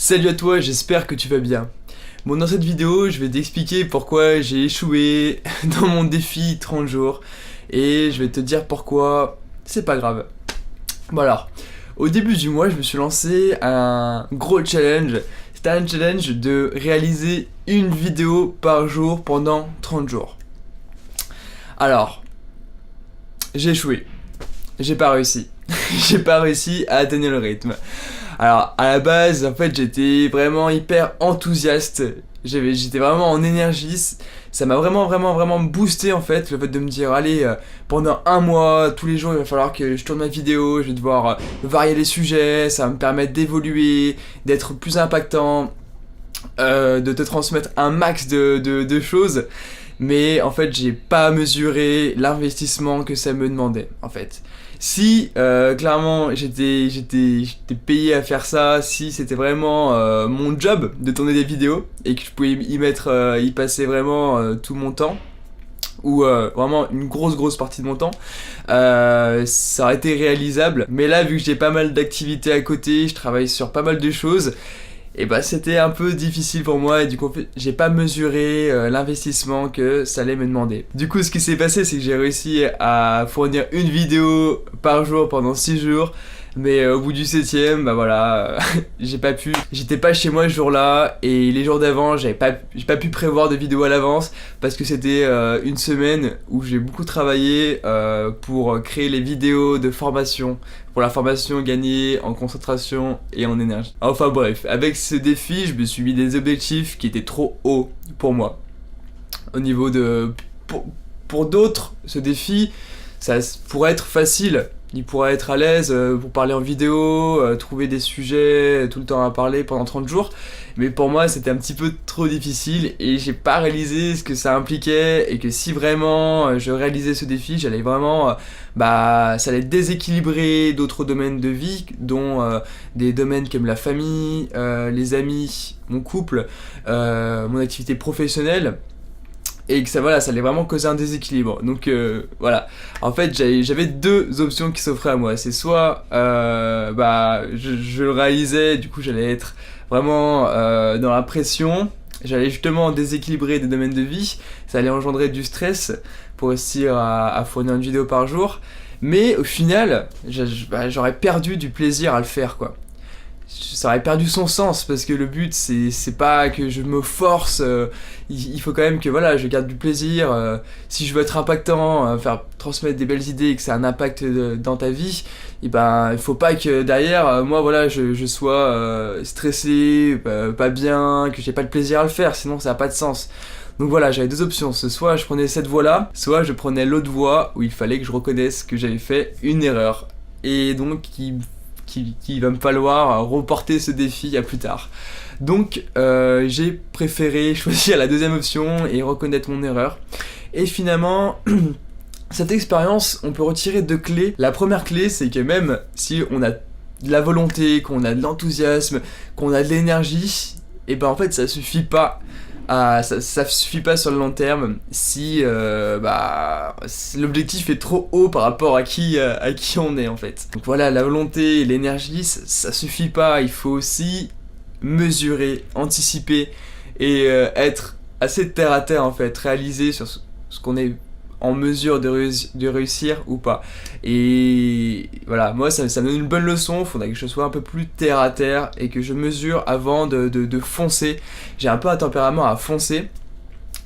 Salut à toi, j'espère que tu vas bien. Bon, dans cette vidéo, je vais t'expliquer pourquoi j'ai échoué dans mon défi 30 jours. Et je vais te dire pourquoi c'est pas grave. Bon alors, au début du mois, je me suis lancé un gros challenge. C'était un challenge de réaliser une vidéo par jour pendant 30 jours. Alors, j'ai échoué. J'ai pas réussi. J'ai pas réussi à atteindre le rythme. Alors, à la base, en fait, j'étais vraiment hyper enthousiaste. J'étais vraiment en énergie. Ça m'a vraiment boosté, en fait, le fait de me dire, allez, pendant un mois, tous les jours, il va falloir que je tourne ma vidéo, je vais devoir varier les sujets, ça va me permettre d'évoluer, d'être plus impactant, de te transmettre un max de choses. Mais en fait, j'ai pas mesuré l'investissement que ça me demandait, en fait. Si clairement j'étais payé à faire ça, si c'était vraiment mon job de tourner des vidéos et que je pouvais y passer vraiment tout mon temps, ou vraiment une grosse partie de mon temps, ça aurait été réalisable. Mais là, vu que j'ai pas mal d'activités à côté, je travaille sur pas mal de choses, et bah c'était un peu difficile pour moi et du coup j'ai pas mesuré l'investissement que ça allait me demander. Du coup ce qui s'est passé c'est que j'ai réussi à fournir une vidéo par jour pendant 6 jours. Mais au bout du 7ème, bah voilà, j'ai pas pu, j'étais pas chez moi ce jour-là, et les jours d'avant, j'ai pas pu prévoir de vidéo à l'avance, parce que c'était une semaine où j'ai beaucoup travaillé pour créer les vidéos de formation, pour la formation gagnée en concentration et en énergie. Enfin bref, avec ce défi, je me suis mis des objectifs qui étaient trop hauts pour moi. Au niveau de... Pour d'autres, ce défi, ça pourrait être facile. Il pourrait être à l'aise pour parler en vidéo, trouver des sujets tout le temps à parler pendant 30 jours. Mais pour moi, c'était un petit peu trop difficile et j'ai pas réalisé ce que ça impliquait, et que si vraiment je réalisais ce défi, j'allais vraiment... ça allait déséquilibrer d'autres domaines de vie, dont des domaines comme la famille, les amis, mon couple, mon activité professionnelle. Et que ça allait vraiment causer un déséquilibre. Donc voilà, en fait j'avais deux options qui s'offraient à moi. C'est soit je le réalisais, du coup j'allais être vraiment dans la pression, j'allais justement déséquilibrer des domaines de vie, ça allait engendrer du stress pour réussir à fournir une vidéo par jour. Mais au final, j'aurais perdu du plaisir à le faire, quoi. Ça aurait perdu son sens, parce que le but c'est pas que je me force, il faut quand même que voilà, je garde du plaisir. Si je veux être impactant, faire transmettre des belles idées et que ça a un impact dans ta vie, et ben il faut pas que derrière moi voilà je sois stressé, pas bien, que j'ai pas de plaisir à le faire, sinon ça a pas de sens. Donc voilà, j'avais deux options, soit je prenais cette voie-là, soit je prenais l'autre voie où il fallait que je reconnaisse que j'avais fait une erreur, et donc qu'il va me falloir reporter ce défi à plus tard. Donc j'ai préféré choisir la deuxième option et reconnaître mon erreur. Et finalement, cette expérience, on peut retirer deux clés. La première clé, c'est que même si on a de la volonté, qu'on a de l'enthousiasme, qu'on a de l'énergie, et ben en fait ça suffit pas. Ça suffit pas sur le long terme si l'objectif est trop haut par rapport à qui on est, en fait. Donc voilà, la volonté et l'énergie, ça suffit pas. Il faut aussi mesurer, anticiper et être assez terre à terre, en fait, réaliser sur ce qu'on est en mesure de réussir ou pas. Et voilà, moi ça me donne une bonne leçon. Il faudrait que je sois un peu plus terre à terre et que je mesure avant de foncer. J'ai un peu un tempérament à foncer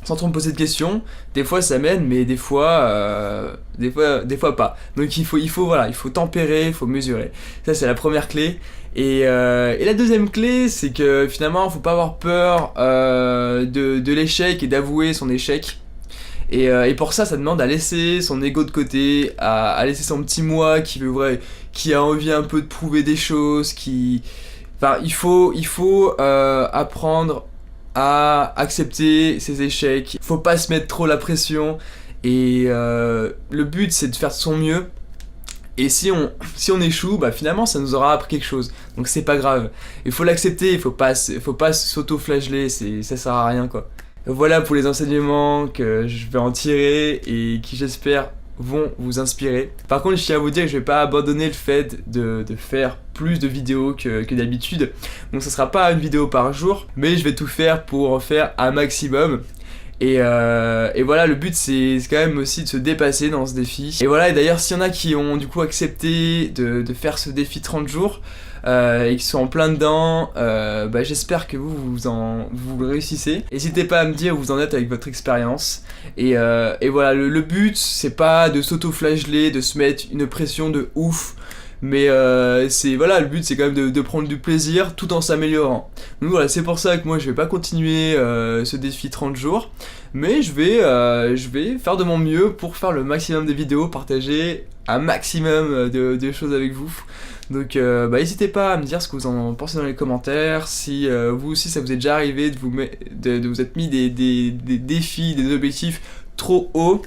sans trop me poser de questions. Des fois ça mène, mais des fois pas. Donc il faut tempérer, il faut mesurer. Ça c'est la première clé. Et la deuxième clé, c'est que finalement faut pas avoir peur de l'échec et d'avouer son échec. Et pour ça demande à laisser son ego de côté, à laisser son petit moi qui a envie un peu de prouver des choses, il faut apprendre à accepter ses échecs. Faut pas se mettre trop la pression, et le but c'est de faire de son mieux. Et si on échoue, finalement ça nous aura appris quelque chose. Donc c'est pas grave. Il faut l'accepter, il faut pas s'auto-flageller, ça sert à rien, quoi. Voilà pour les enseignements que je vais en tirer et qui j'espère vont vous inspirer. Par contre, je tiens à vous dire que je vais pas abandonner le fait de faire plus de vidéos que d'habitude. Donc ça sera pas une vidéo par jour, mais je vais tout faire pour en faire un maximum. Et voilà, le but c'est quand même aussi de se dépasser dans ce défi. Et voilà, et d'ailleurs s'il y en a qui ont du coup accepté de faire ce défi 30 jours et qui sont en plein dedans, bah, j'espère que vous le réussissez. N'hésitez pas à me dire où vous en êtes avec votre expérience. Et voilà, le but c'est pas de s'auto-flageller, de se mettre une pression de ouf. Mais voilà, le but c'est quand même de prendre du plaisir tout en s'améliorant. Donc voilà, c'est pour ça que moi je vais pas continuer ce défi 30 jours, mais je vais faire de mon mieux pour faire le maximum de vidéos, partager un maximum de choses avec vous. Donc bah, n'hésitez pas à me dire ce que vous en pensez dans les commentaires, si vous aussi ça vous est déjà arrivé de vous être mis des défis, des objectifs trop hauts.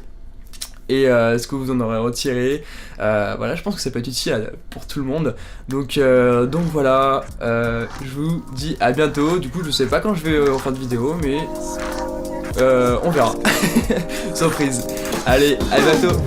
Et ce que vous en aurez retiré. Voilà, je pense que ça peut être utile pour tout le monde. Donc voilà, je vous dis à bientôt. Du coup, je sais pas quand je vais en fin de vidéo, mais on verra. Surprise. Allez, à bientôt.